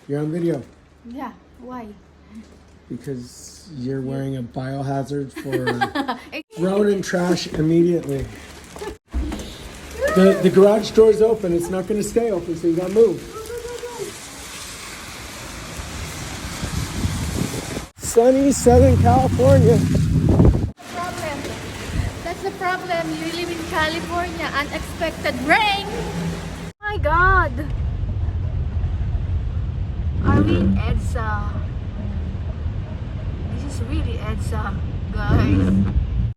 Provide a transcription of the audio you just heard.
You're on video Yeah, why? because you're wearing a biohazard for thrown in trash immediately. The garage door's open. It's not going to stay open, so you got to move. Sunny Southern California. Problem. That's the problem. You live in California. Unexpected rain. My God. Are we in EDSA? This is really EDSA, guys.